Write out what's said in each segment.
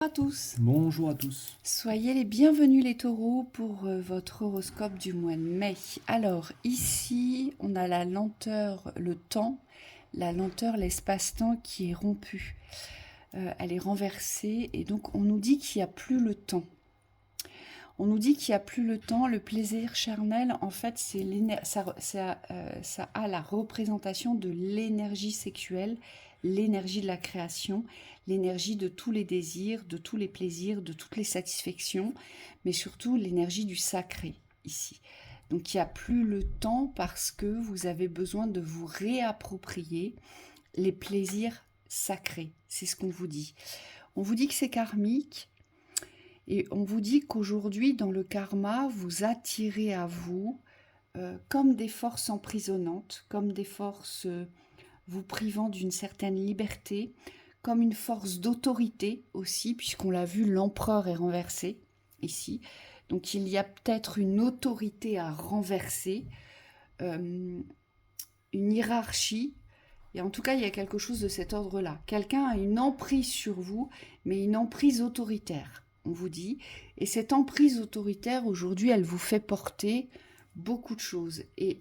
Bonjour à tous, Bonjour à tous. soyez les bienvenus les taureaux pour votre horoscope du mois de mai. Alors ici on a la lenteur, le temps, la lenteur, l'espace-temps qui est rompu. Elle est renversée et donc on nous dit qu'il n'y a plus le temps. On nous dit qu'il n'y a plus le temps, le plaisir charnel, en fait, ça a la représentation de l'énergie sexuelle, l'énergie de la création, l'énergie de tous les désirs, de tous les plaisirs, de toutes les satisfactions, mais surtout l'énergie du sacré ici. Donc il n'y a plus le temps parce que vous avez besoin de vous réapproprier les plaisirs sacrés. C'est ce qu'on vous dit. On vous dit que c'est karmique. Et on vous dit qu'aujourd'hui, dans le karma, vous attirez à vous comme des forces emprisonnantes, comme des forces vous privant d'une certaine liberté, comme une force d'autorité aussi, puisqu'on l'a vu, l'empereur est renversé ici. Donc il y a peut-être une autorité à renverser, une hiérarchie, et en tout cas il y a quelque chose de cet ordre-là. Quelqu'un a une emprise sur vous, mais une emprise autoritaire, on vous dit. Et cette emprise autoritaire, aujourd'hui, elle vous fait porter beaucoup de choses. Et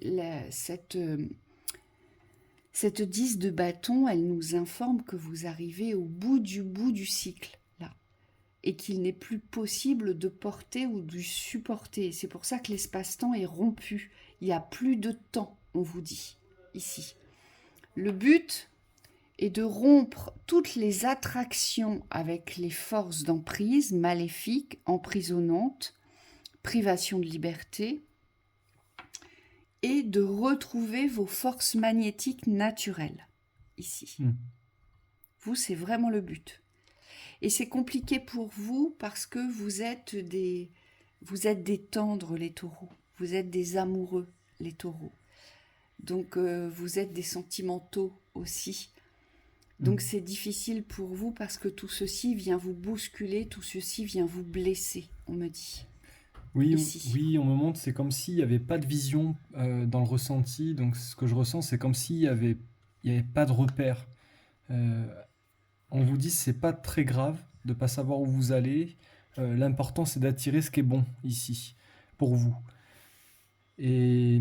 cette 10 de bâton, elle nous informe que vous arrivez au bout du cycle, là. Et qu'il n'est plus possible de porter ou de supporter. C'est pour ça que l'espace-temps est rompu. Il n'y a plus de temps, on vous dit, ici. Le but est de rompre toutes les attractions avec les forces d'emprise maléfiques, emprisonnantes, privation de liberté, et de retrouver vos forces magnétiques naturelles, ici. Vous, c'est vraiment le but. Et c'est compliqué pour vous parce que vous êtes des tendres, les taureaux. Vous êtes des amoureux, les taureaux. Donc, vous êtes des sentimentaux aussi. Donc, c'est difficile pour vous parce que tout ceci vient vous bousculer, tout ceci vient vous blesser, on me dit. Oui, Ici. oui, on me montre, c'est comme s'il n'y avait pas de vision dans le ressenti. Donc ce que je ressens, c'est comme il y avait pas de repère. Euh, on vous dit, c'est pas très grave de pas savoir où vous allez. L'important, c'est d'attirer ce qui est bon ici, pour vous. Et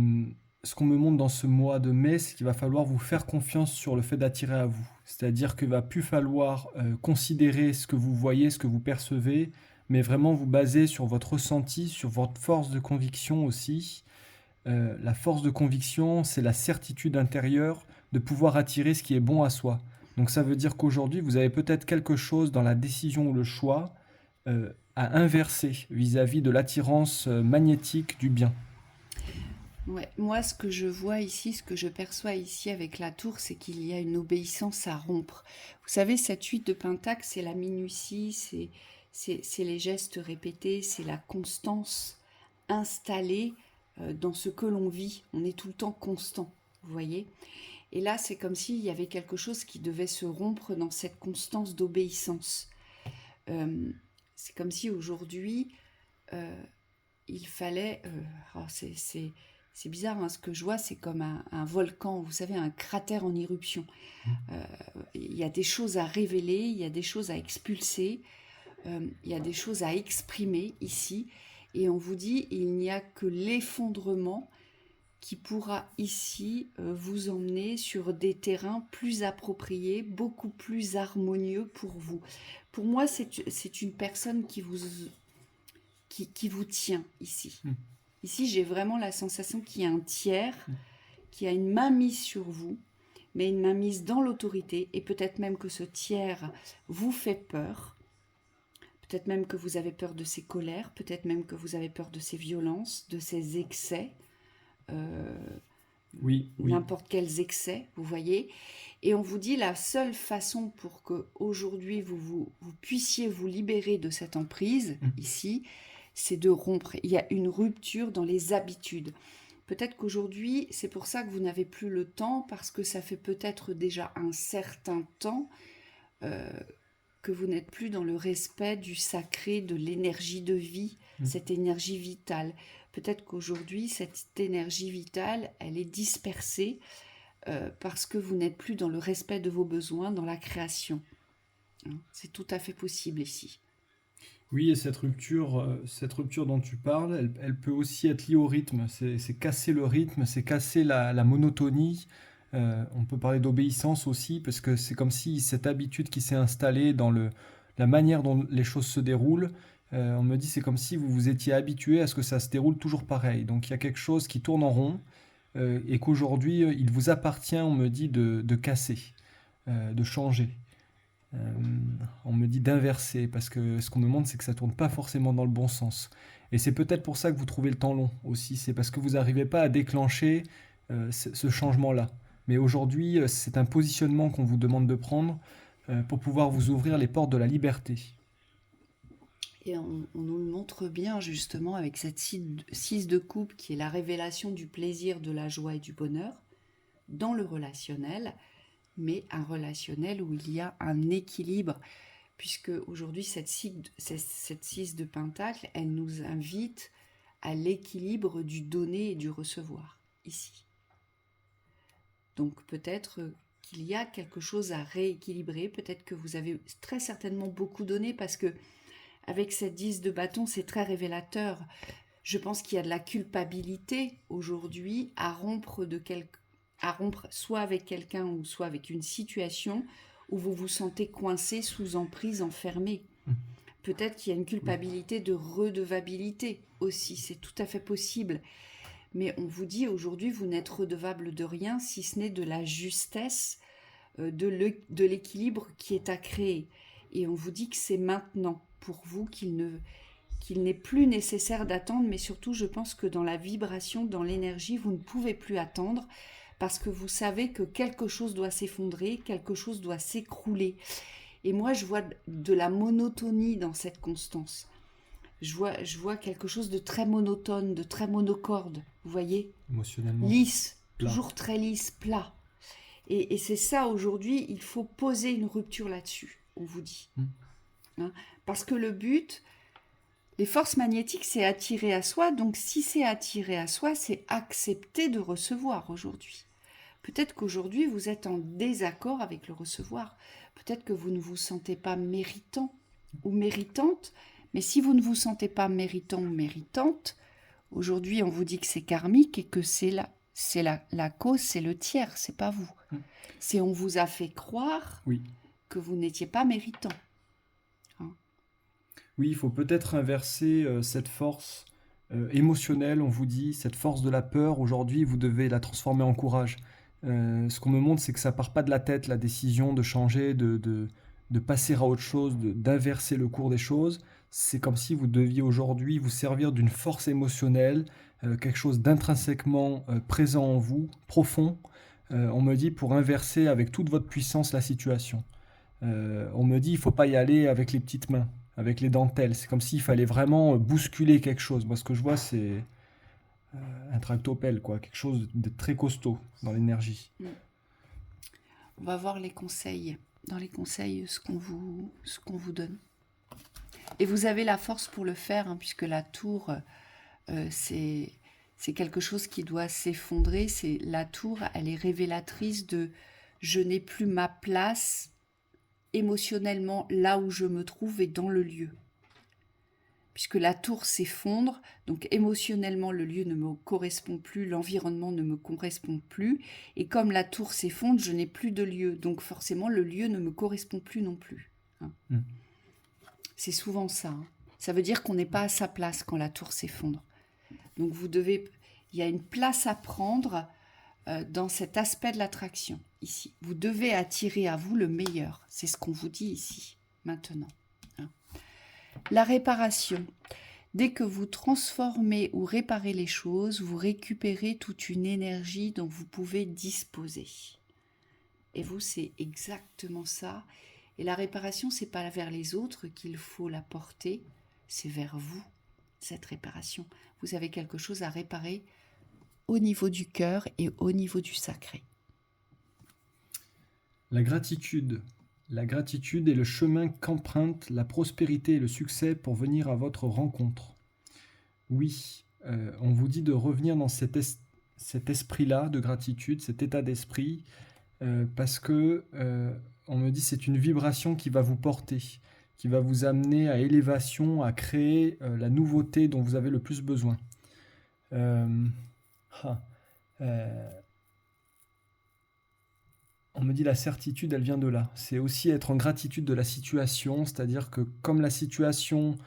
ce qu'on me montre dans ce mois de mai, c'est qu'il va falloir vous faire confiance sur le fait d'attirer à vous. C'est-à-dire qu'il va plus falloir considérer ce que vous voyez, ce que vous percevez, mais vraiment vous baser sur votre ressenti, sur votre force de conviction aussi. La force de conviction, c'est la certitude intérieure de pouvoir attirer ce qui est bon à soi. Donc ça veut dire qu'aujourd'hui, vous avez peut-être quelque chose dans la décision ou le choix à inverser vis-à-vis de l'attirance magnétique du bien. Ouais, moi, ce que je vois ici, ce que je perçois ici avec la tour, c'est qu'il y a une obéissance à rompre. Vous savez, cette 8 de Pentacle, c'est la minutie, c'est les gestes répétés, c'est la constance installée dans ce que l'on vit. On est tout le temps constant, vous voyez. Et là, c'est comme s'il y avait quelque chose qui devait se rompre dans cette constance d'obéissance. C'est comme si aujourd'hui, il fallait... c'est bizarre, hein, ce que je vois, c'est comme un volcan, vous savez, un cratère en éruption. Il y a des choses à révéler, il y a des choses à expulser, il y a des choses à exprimer ici. Et on vous dit, il n'y a que l'effondrement qui pourra ici vous emmener sur des terrains plus appropriés, beaucoup plus harmonieux pour vous. Pour moi, c'est une personne qui vous tient ici. Ici, j'ai vraiment la sensation qu'il y a un tiers qui a une main mise sur vous, mais une main mise dans l'autorité, et peut-être même que ce tiers vous fait peur, peut-être même que vous avez peur de ses colères, peut-être même que vous avez peur de ses violences, de ses excès, Oui, oui. n'importe quels excès, vous voyez. Et on vous dit la seule façon pour que aujourd'hui vous puissiez vous libérer de cette emprise, ici, c'est de rompre. Il y a une rupture dans les habitudes. Peut-être qu'aujourd'hui, c'est pour ça que vous n'avez plus le temps, parce que ça fait peut-être déjà un certain temps que vous n'êtes plus dans le respect du sacré, de l'énergie de vie, cette énergie vitale. Peut-être qu'aujourd'hui, cette énergie vitale, elle est dispersée parce que vous n'êtes plus dans le respect de vos besoins, dans la création. C'est tout à fait possible ici. Oui, et cette rupture dont tu parles, elle peut aussi être liée au rythme. C'est casser le rythme, c'est casser la monotonie. On peut parler d'obéissance aussi, parce que c'est comme si cette habitude qui s'est installée dans la manière dont les choses se déroulent, on me dit c'est comme si vous vous étiez habitué à ce que ça se déroule toujours pareil. Donc il y a quelque chose qui tourne en rond, et qu'aujourd'hui il vous appartient, on me dit, de casser, de changer. Euh, on me dit d'inverser parce que ce qu'on me montre, c'est que ça tourne pas forcément dans le bon sens. Et c'est peut-être pour ça que vous trouvez le temps long aussi. C'est parce que vous n'arrivez pas à déclencher ce changement-là. Mais aujourd'hui, c'est un positionnement qu'on vous demande de prendre pour pouvoir vous ouvrir les portes de la liberté. Et on nous le montre bien justement avec cette 6 de coupe qui est la révélation du plaisir, de la joie et du bonheur dans le relationnel, mais un relationnel où il y a un équilibre, puisque aujourd'hui cette 6 de pentacle, elle nous invite à l'équilibre du donner et du recevoir, ici. Donc peut-être qu'il y a quelque chose à rééquilibrer, peut-être que vous avez très certainement beaucoup donné, parce que avec cette 10 de bâton, c'est très révélateur. Je pense qu'il y a de la culpabilité aujourd'hui à rompre soit avec quelqu'un ou soit avec une situation où vous vous sentez coincé, sous emprise, enfermé. Peut-être qu'il y a une culpabilité de redevabilité aussi, c'est tout à fait possible. Mais on vous dit aujourd'hui, vous n'êtes redevable de rien si ce n'est de la justesse, de l'équilibre qui est à créer. Et on vous dit que c'est maintenant pour vous qu'il n'est plus nécessaire d'attendre, mais surtout je pense que dans la vibration, dans l'énergie, vous ne pouvez plus attendre parce que vous savez que quelque chose doit s'effondrer, quelque chose doit s'écrouler. Et moi je vois de la monotonie dans cette constance. Je vois quelque chose de très monotone, de très monocorde, vous voyez, Émotionnellement lisse, plat. toujours très lisse, plat. Et c'est ça aujourd'hui, il faut poser une rupture là-dessus, on vous dit. Hein, parce que le but, les forces magnétiques, c'est attirer à soi. Donc si c'est attirer à soi, c'est accepter de recevoir aujourd'hui. Peut-être qu'aujourd'hui, vous êtes en désaccord avec le recevoir. Peut-être que vous ne vous sentez pas méritant ou méritante. Mais si vous ne vous sentez pas méritant ou méritante, aujourd'hui, on vous dit que c'est karmique et que c'est la cause, c'est le tiers, c'est pas vous. C'est on vous a fait croire Oui. que vous n'étiez pas méritant. Oui, il faut peut-être inverser cette force émotionnelle, on vous dit, cette force de la peur. Aujourd'hui, vous devez la transformer en courage. Ce qu'on me montre, c'est que ça part pas de la tête, la décision de changer, de passer à autre chose, d'inverser le cours des choses. C'est comme si vous deviez aujourd'hui vous servir d'une force émotionnelle, quelque chose d'intrinsèquement présent en vous, profond. On me dit pour inverser avec toute votre puissance la situation. On me dit il faut pas y aller avec les petites mains, avec les dentelles. C'est comme s'il fallait vraiment bousculer quelque chose. Moi, ce que je vois, c'est un tractopelle, quoi, quelque chose de très costaud dans l'énergie. On va voir les conseils. Dans les conseils, ce qu'on vous donne. Et vous avez la force pour le faire, hein, puisque la tour, c'est quelque chose qui doit s'effondrer. La tour, elle est révélatrice de je n'ai plus ma place émotionnellement là où je me trouve et dans le lieu. Puisque la tour s'effondre, donc émotionnellement le lieu ne me correspond plus, l'environnement ne me correspond plus, et comme la tour s'effondre, je n'ai plus de lieu, donc forcément le lieu ne me correspond plus non plus. Hein. C'est souvent ça. Hein. Ça veut dire qu'on n'est pas à sa place quand la tour s'effondre. Donc il y a une place à prendre dans cet aspect de l'attraction ici. Vous devez attirer à vous le meilleur, c'est ce qu'on vous dit ici, maintenant. Hein. La réparation. Dès que vous transformez ou réparez les choses, vous récupérez toute une énergie dont vous pouvez disposer. Et vous, c'est exactement ça. Et la réparation, c'est pas vers les autres qu'il faut la porter, c'est vers vous, cette réparation. Vous avez quelque chose à réparer au niveau du cœur et au niveau du sacré. La gratitude. La gratitude est le chemin qu'empruntent la prospérité et le succès pour venir à votre rencontre. Oui, on vous dit de revenir dans cet esprit-là de gratitude, cet état d'esprit, parce que on me dit c'est une vibration qui va vous porter. qui va vous amener à élévation, à créer la nouveauté dont vous avez le plus besoin. Euh, ah, euh, on me dit la certitude, elle vient de là. C'est aussi être en gratitude de la situation, c'est-à-dire que comme la situation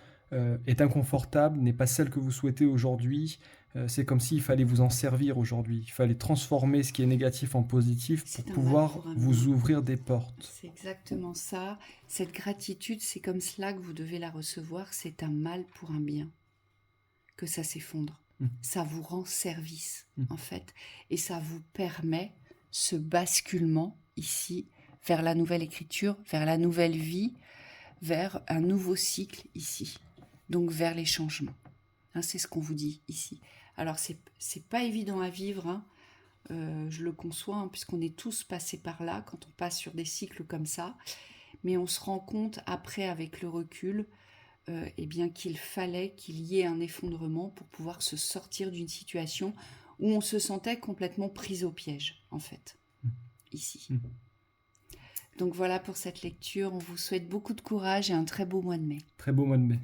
est inconfortable, n'est pas celle que vous souhaitez aujourd'hui, c'est comme s'il fallait vous en servir aujourd'hui. Il fallait transformer ce qui est négatif en positif pour C'est un mal pouvoir pour un vous bien. ouvrir des portes. C'est exactement ça. Cette gratitude, c'est comme cela que vous devez la recevoir. C'est un mal pour un bien. Que ça s'effondre. Mm. Ça vous rend service, Mm. en fait. Et ça vous permet ce basculement ici vers la nouvelle écriture, vers la nouvelle vie, vers un nouveau cycle ici. Donc vers les changements. Hein, c'est ce qu'on vous dit ici. Alors c'est pas évident à vivre, hein. Je le conçois, hein, puisqu'on est tous passés par là quand on passe sur des cycles comme ça. Mais on se rend compte après, avec le recul, eh bien qu'il fallait qu'il y ait un effondrement pour pouvoir se sortir d'une situation où on se sentait complètement pris au piège, en fait, ici. Mm. Donc voilà pour cette lecture. On vous souhaite beaucoup de courage et un très beau mois de mai. Très beau mois de mai.